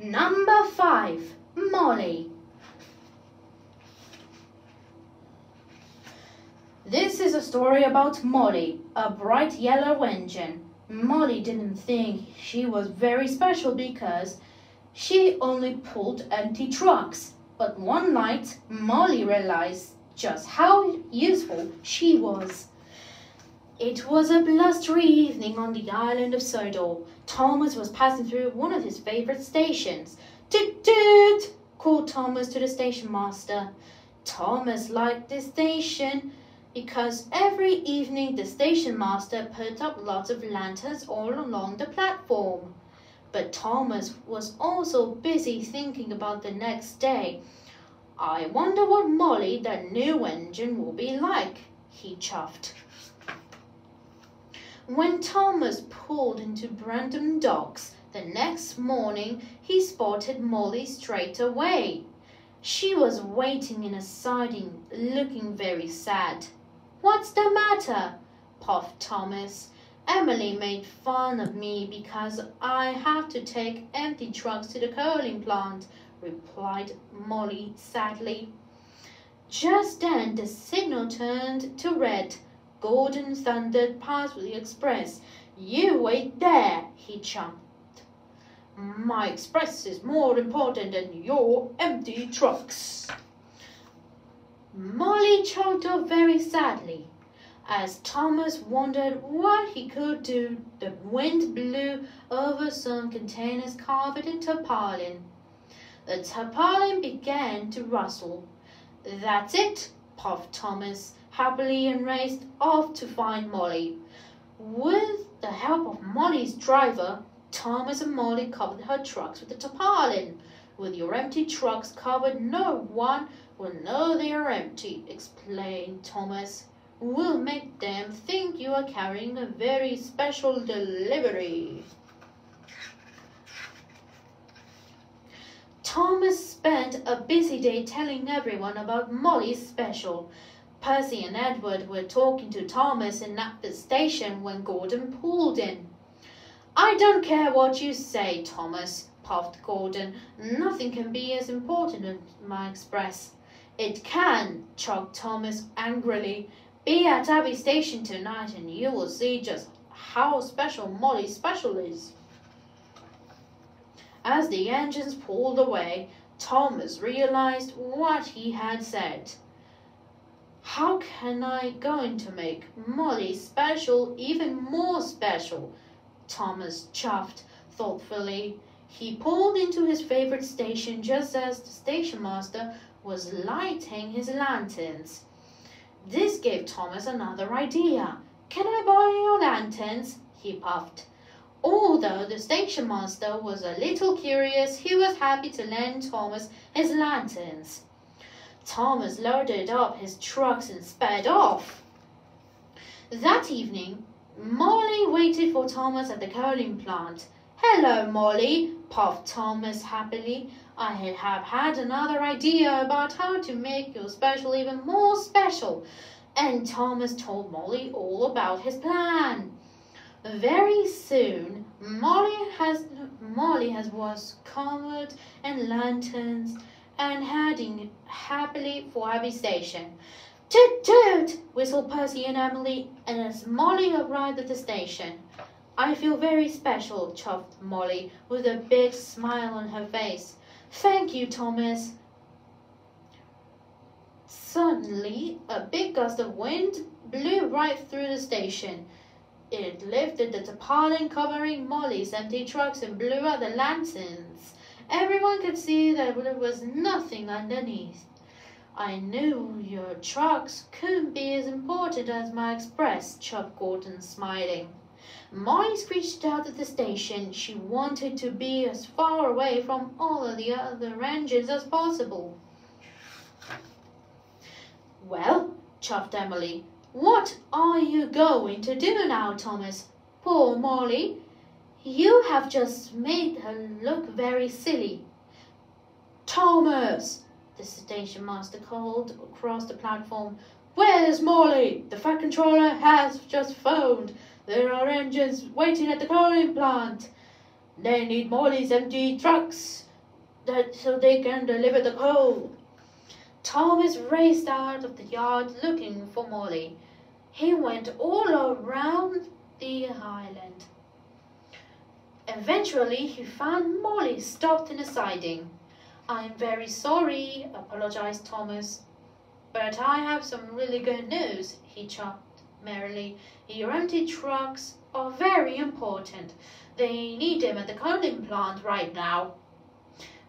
Number 5. Molly. This is a story about Molly, a bright yellow engine. Molly didn't think she was very special because she only pulled empty trucks. But one night, Molly realized just how useful she was. It was a blustery evening on the island of Sodor. Thomas was passing through one of his favorite stations. "Toot toot!" called Thomas to the station master. Thomas liked this station because every evening the station master put up lots of lanterns all along the platform. But Thomas was also busy thinking about the next day. "I wonder what Molly, that new engine, will be like," he chuffed. When Thomas pulled into Brandon Docks the next morning, he spotted Molly straight away. She was waiting in a siding, looking very sad. "What's the matter?" puffed Thomas. "Emily made fun of me because I have to take empty trucks to the coaling plant," replied Molly sadly. Just then the signal turned to red. Gordon thundered past with the express. "You wait there," he chumped. "My express is more important than your empty trucks." Molly choked up very sadly. As Thomas wondered what he could do, the wind blew over some containers covered in tarpaulin. The tarpaulin began to rustle. "That's it," puffed Thomas happily and raced off to find Molly. With the help of Molly's driver, Thomas and Molly covered her trucks with the tarpaulin. "With your empty trucks covered, no one will know they are empty," explained Thomas. "We'll make them think you are carrying a very special delivery." Thomas spent a busy day telling everyone about Molly's special. Percy and Edward were talking to Thomas at the station when Gordon pulled in. "I don't care what you say, Thomas," puffed Gordon. "Nothing can be as important as my express." "It can," choked Thomas angrily. "Be at Abbey Station tonight and you will see just how special Molly's special is." As the engines pulled away, Thomas realized what he had said. "How can I going to make Molly special even more special?" Thomas chuffed thoughtfully. He pulled into his favorite station just as the station master was lighting his lanterns. This gave Thomas another idea. "Can I buy your lanterns?" he puffed. Although the station master was a little curious, he was happy to lend Thomas his lanterns. Thomas loaded up his trucks and sped off. That evening, Molly waited for Thomas at the coaling plant. "Hello, Molly," puffed Thomas happily. "I have had another idea about how to make your special even more special." And Thomas told Molly all about his plan. Very soon, Molly was covered in lanterns and heading happily for Abbey Station. "Toot toot!" whistled Percy and Emily, and as Molly arrived at the station, "I feel very special," chuffed Molly, with a big smile on her face. "Thank you, Thomas." Suddenly, a big gust of wind blew right through the station. It lifted the tarpaulin covering Molly's empty trucks and blew out the lanterns. Everyone could see that there was nothing underneath. "I knew your trucks couldn't be as important as my express," chuffed Gordon, smiling. Molly screeched out at the station. She wanted to be as far away from all of the other engines as possible. "Well," chuffed Emily, "what are you going to do now, Thomas? Poor Molly. You have just made her look very silly." "Thomas!" the station master called across the platform. "Where's Molly? The Fat Controller has just phoned. There are engines waiting at the coaling plant." They need Molly's empty trucks so they can deliver the coal. Thomas raced out of the yard looking for Molly. He went all around the island. Eventually, he found Molly stopped in a siding. "I'm very sorry," apologized Thomas. "But I have some really good news," he chuckled merrily. "Your empty trucks are very important. They need them at the coaling plant right now."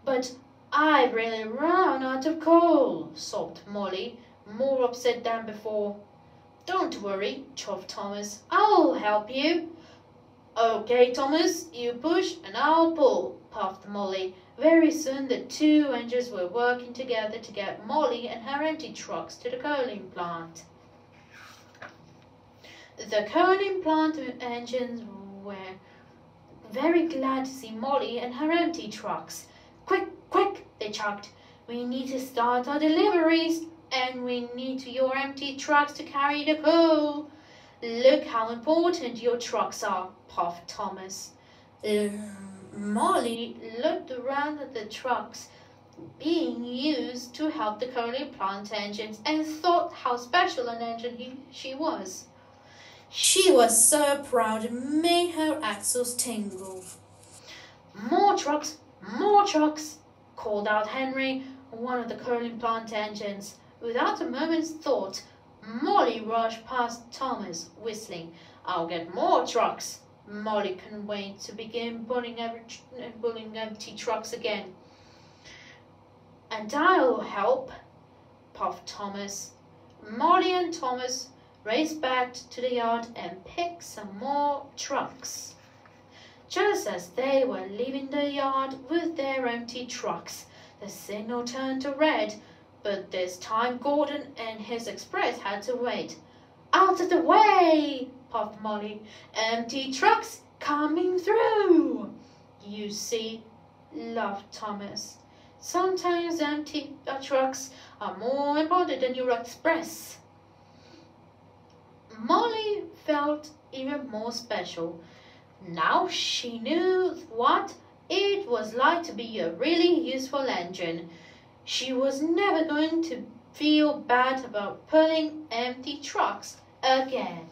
"But I've really run out of coal," sobbed Molly, more upset than before. "Don't worry," chuffed Thomas. "I'll help you." "Okay, Thomas, you push and I'll pull," puffed Molly. Very soon the two engines were working together to get Molly and her empty trucks to the coaling plant. The coaling plant engines were very glad to see Molly and her empty trucks. "Quick, quick," they chucked. "We need to start our deliveries, and we need your empty trucks to carry the coal." "Look how important your trucks are," puffed Thomas. Molly looked around at the trucks being used to help the coaling plant engines and thought how special an engine she was. She was so proud it made her axles tingle. More trucks, called out Henry, one of the coaling plant engines. Without a moment's thought, Molly rushed past Thomas, whistling. "I'll get more trucks." Molly couldn't wait to begin pulling empty trucks again. "And I'll help," puffed Thomas. Molly and Thomas raced back to the yard and picked some more trucks. Just as they were leaving the yard with their empty trucks, the signal turned to red, but this time Gordon and his express had to wait. "Out of the way!" puffed Molly. "Empty trucks coming through!" "You see," laughed Thomas, "sometimes empty trucks are more important than your express." Molly felt even more special. Now she knew what it was like to be a really useful engine. She was never going to feel bad about pulling empty trucks again.